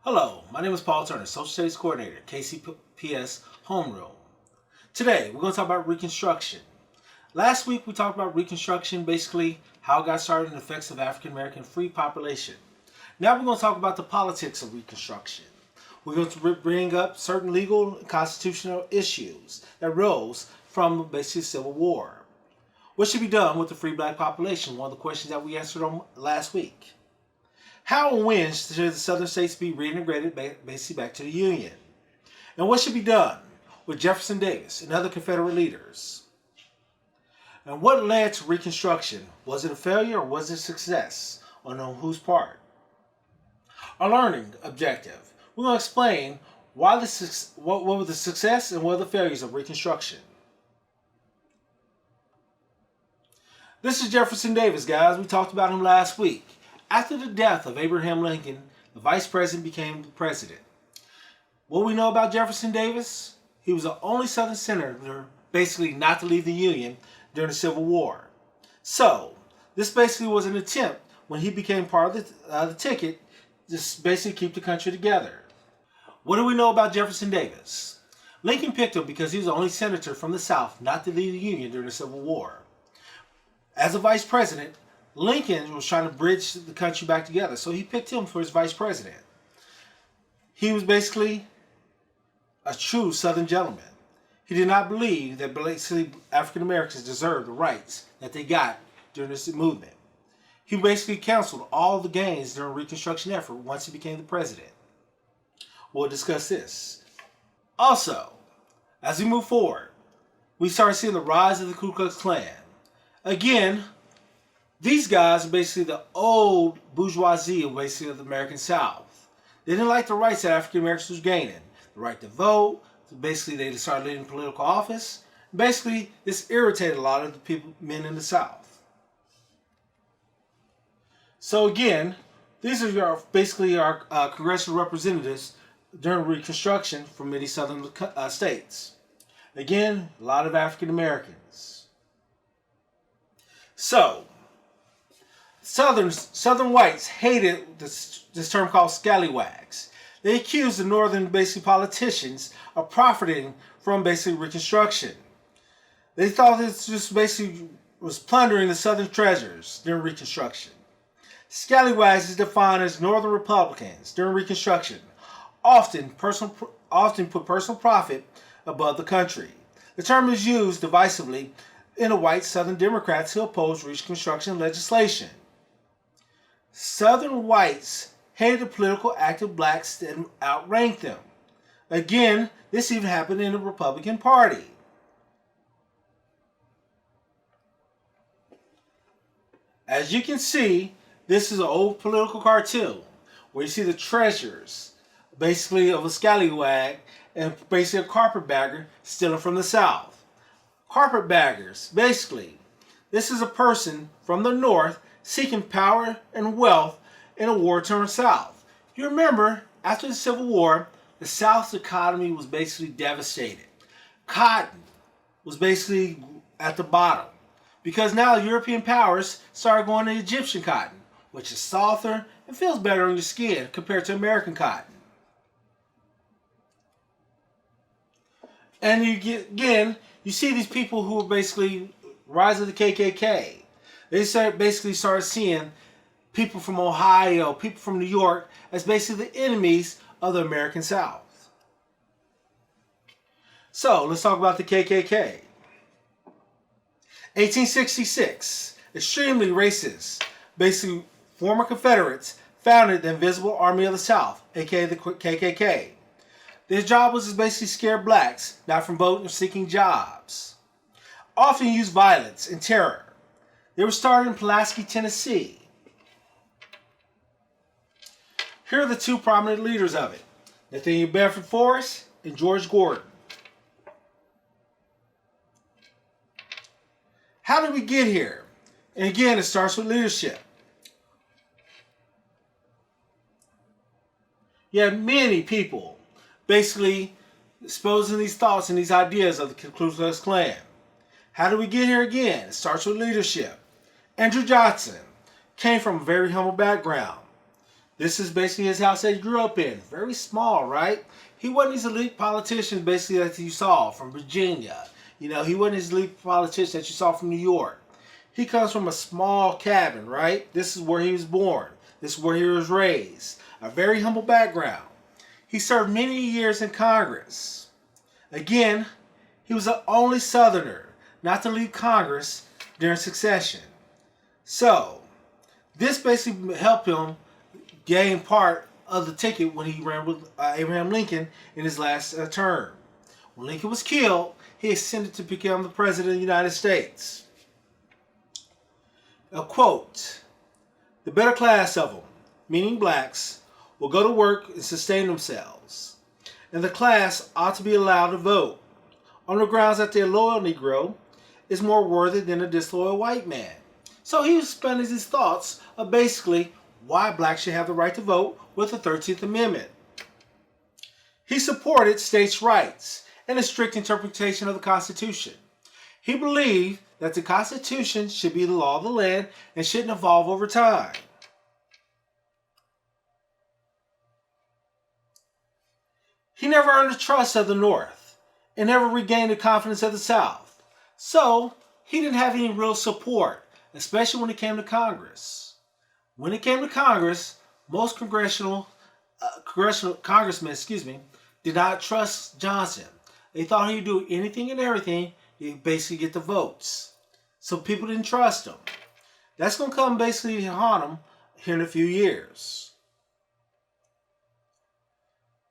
Hello, my name is Paul Turner, Social Studies Coordinator, KCPS Homeroom. Today, we're going to talk about Reconstruction. Last week, we talked about Reconstruction, basically how it got started and the effects of African American free population. Now we're going to talk about the politics of Reconstruction. We're going to bring up certain legal and constitutional issues that arose from basically the Civil War. What should be done with the free black population? One of the questions that we answered on last week. How and when should the southern states be reintegrated basically back to the Union? And what should be done with Jefferson Davis and other Confederate leaders? And what led to Reconstruction? Was it a failure or was it a success? On whose part? Our learning objective. We're going to explain what were the success and what were the failures of Reconstruction. This is Jefferson Davis, guys. We talked about him last week. After the death of Abraham Lincoln, the vice president became the president. What we know about Jefferson Davis? He was the only Southern senator basically not to leave the Union during the Civil War. So, this basically was an attempt when he became part of the ticket to basically keep the country together. What do we know about Jefferson Davis? Lincoln picked him because he was the only senator from the South not to leave the Union during the Civil War. As a vice president, Lincoln was trying to bridge the country back together, so he picked him for his vice president. He was basically a true Southern gentleman. He did not believe that basically African Americans deserved the rights that they got during this movement. He basically canceled all the gains during the Reconstruction effort once he became the president. We'll discuss this. Also, as we move forward, we start seeing the rise of the Ku Klux Klan. Again, these guys are basically the old bourgeoisie of basically the American South. They didn't like the rights that African Americans was gaining. The right to vote. Basically, they started leading political office. Basically, this irritated a lot of the men in the South. So again, these are basically our congressional representatives during Reconstruction from many southern states. Again, a lot of African Americans. So, Southern whites hated this term called scallywags. They accused the Northern basically politicians of profiting from basically Reconstruction. They thought this just basically was plundering the Southern treasures during Reconstruction. Scallywags is defined as Northern Republicans during Reconstruction, often put personal profit above the country. The term is used divisively in the white Southern Democrats who oppose Reconstruction legislation. Southern whites hated the political active blacks that outranked them. Again, this even happened in the Republican Party. As you can see, this is an old political cartoon where you see the treasures, basically of a scallywag and basically a carpetbagger stealing from the South. Carpetbaggers, basically, this is a person from the North seeking power and wealth in a war-torn South. You remember, after the Civil War, the South's economy was basically devastated. Cotton was basically at the bottom because now European powers started going to Egyptian cotton, which is softer and feels better on your skin compared to American cotton. And you see these people who are basically rise of the KKK. They basically started seeing people from Ohio, people from New York as basically the enemies of the American South. So let's talk about the KKK. 1866, extremely racist, basically former Confederates founded the Invisible Army of the South, aka the KKK. Their job was to basically scare blacks, not from voting or seeking jobs. Often used violence and terror. They were started in Pulaski, Tennessee. Here are the two prominent leaders of it, Nathaniel Bedford Forrest and George Gordon. How did we get here? And again, it starts with leadership. You have many people basically exposing these thoughts and these ideas of the Ku Klux Klan. How do we get here again? It starts with leadership. Andrew Johnson came from a very humble background. This is basically his house that he grew up in. Very small, right? He wasn't these elite politicians basically that you saw from Virginia. You know, he wasn't his elite politician that you saw from New York. He comes from a small cabin, right? This is where he was born. This is where he was raised. A very humble background. He served many years in Congress. Again, he was the only Southerner not to leave Congress during succession. So, this basically helped him gain part of the ticket when he ran with Abraham Lincoln in his last term. When Lincoln was killed, he ascended to become the President of the United States. A quote, "The better class of them, meaning blacks, will go to work and sustain themselves, and the class ought to be allowed to vote, on the grounds that the loyal Negro is more worthy than a disloyal white man." So he was spending his thoughts of basically why blacks should have the right to vote with the 13th Amendment. He supported states' rights and a strict interpretation of the Constitution. He believed that the Constitution should be the law of the land and shouldn't evolve over time. He never earned the trust of the North and never regained the confidence of the South. So he didn't have any real support, especially when it came to Congress. When it came to Congress, most congressmen, did not trust Johnson. They thought he'd do anything and everything, he'd basically get the votes. So people didn't trust him. That's going to come basically haunt him here in a few years.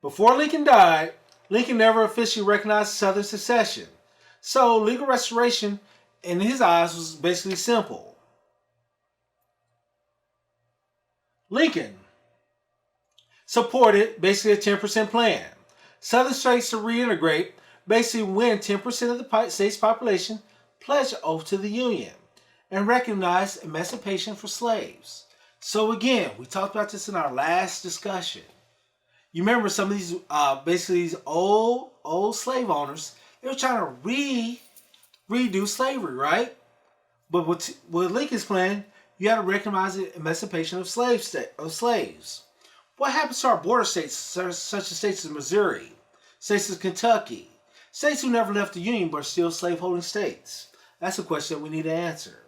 Before Lincoln died, Lincoln never officially recognized Southern secession. So legal restoration in his eyes was basically simple. Lincoln supported basically a 10% plan. Southern states to reintegrate basically when 10% of the state's population pledged an oath to the Union and recognized emancipation for slaves. So again, we talked about this in our last discussion. You remember some of these, basically these old slave owners, they were trying to redo slavery, right? But with Lincoln's plan, you had to recognize the emancipation of slaves. What happens to our border states, such as states as Missouri, states as Kentucky, states who never left the Union but are still slaveholding states? That's a question that we need to answer.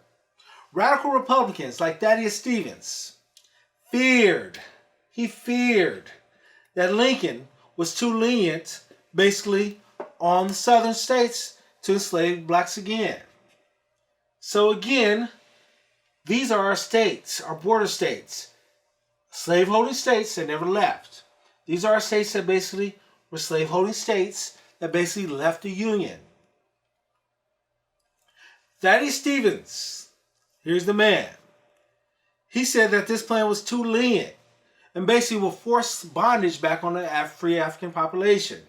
Radical Republicans like Thaddeus Stevens feared that Lincoln was too lenient, basically, on the southern states to enslave blacks again. So again, these are our states, our border states, slaveholding states that never left. These are our states that basically were slaveholding states that basically left the Union. Thaddeus Stevens, here's the man. He said that this plan was too lenient and basically will force bondage back on the free African population.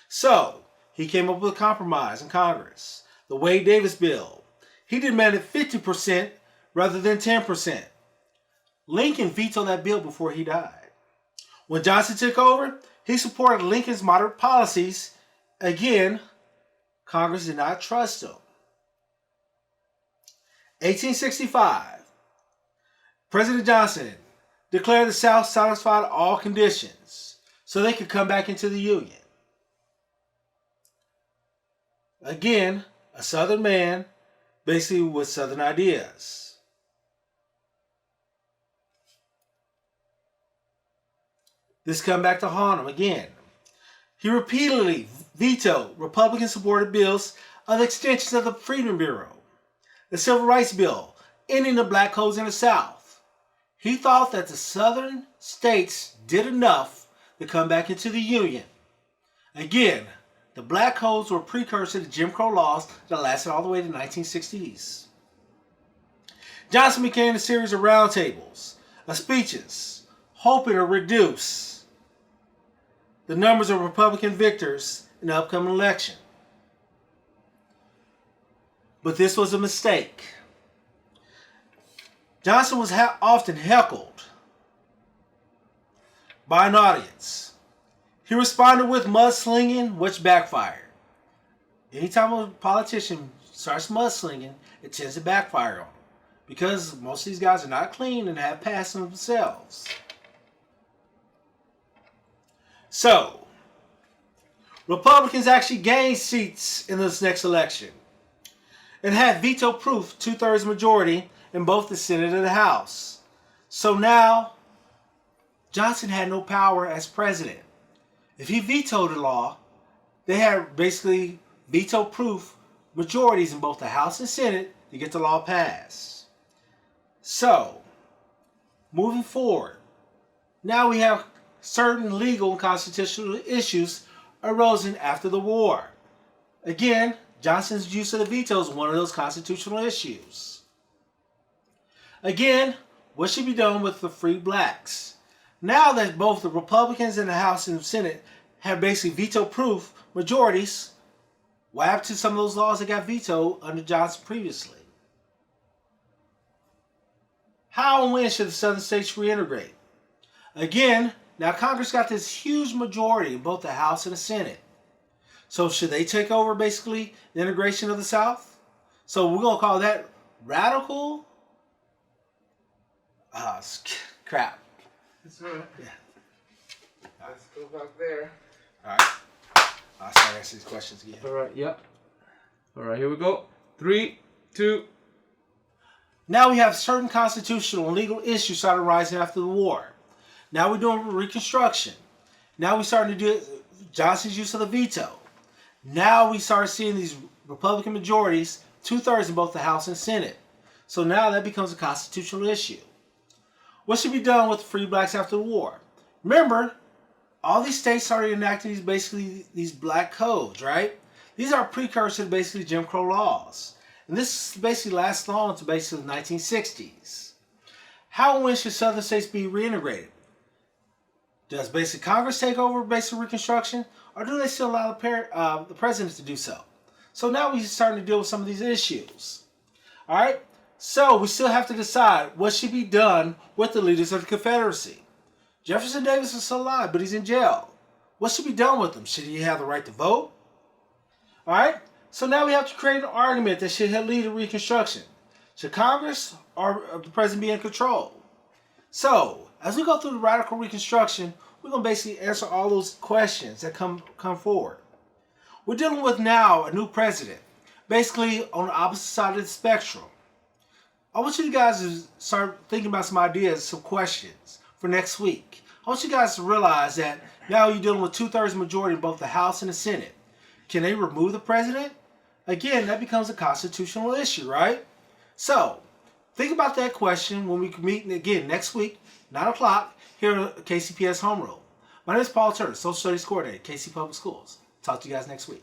So, he came up with a compromise in Congress, the Wade-Davis bill. He demanded 50% rather than 10%. Lincoln vetoed that bill before he died. When Johnson took over, he supported Lincoln's moderate policies. Again, Congress did not trust him. 1865, President Johnson declared the South satisfied all conditions so they could come back into the Union. Again, a Southern man, basically with Southern ideas. This come back to haunt him again. He repeatedly vetoed Republican-supported bills of extensions of the Freedom Bureau, the Civil Rights Bill, ending the black codes in the South. He thought that the Southern states did enough to come back into the Union. Again, the black codes were a precursor to Jim Crow laws that lasted all the way to the 1960s. Johnson began a series of roundtables, of speeches, hoping to reduce the numbers of Republican victors in the upcoming election. But this was a mistake. Johnson was often heckled by an audience. He responded with mudslinging, which backfired. Anytime a politician starts mudslinging, it tends to backfire on him. because most of these guys are not clean and have passed themselves. So, Republicans actually gained seats in this next election and had veto-proof 2/3 majority in both the Senate and the House. So now, Johnson had no power as president. If he vetoed a law, they had basically veto-proof majorities in both the House and Senate to get the law passed. So, moving forward, now we have certain legal and constitutional issues arisen after the war. Again, Johnson's use of the veto is one of those constitutional issues. Again, what should be done with the free blacks? Now that both the Republicans in the House and the Senate have basically veto-proof majorities, what happened to some of those laws that got vetoed under Johnson previously? How and when should the Southern states reintegrate? Again, now Congress got this huge majority in both the House and the Senate. So should they take over basically the integration of the South? So we're going to call that radical? Crap. That's right. Yeah. Let's go back there. All right. I'll start asking these questions again. All right, yep. All right, here we go. 3, 2. Now we have certain constitutional and legal issues started rising after the war. Now we're doing Reconstruction. Now we're starting to do Johnson's use of the veto. Now we start seeing these Republican majorities, 2/3 in both the House and Senate. So now that becomes a constitutional issue. What should be done with the free blacks after the war? Remember, all these states started enacting these black codes, right? These are precursors to basically Jim Crow laws. And this basically lasts long to basically the 1960s. How and when should Southern states be reintegrated? Does basic Congress take over basic Reconstruction, or do they still allow the president to do so? So now we're starting to deal with some of these issues. All right? So we still have to decide what should be done with the leaders of the Confederacy. Jefferson Davis is still alive, but he's in jail. What should be done with him? Should he have the right to vote? All right? So now we have to create an argument that should lead to Reconstruction. Should Congress or the president be in control? So, as we go through the radical Reconstruction, we're going to basically answer all those questions that come forward. We're dealing with now a new president, basically on the opposite side of the spectrum. I want you guys to start thinking about some ideas, some questions for next week. I want you guys to realize that now you're dealing with 2/3 majority in both the House and the Senate. Can they remove the president? Again, that becomes a constitutional issue, right? So, think about that question when we meet again next week, 9 o'clock, here at KCPS Homeroom. My name is Paul Turner, Social Studies Coordinator, KC Public Schools. Talk to you guys next week.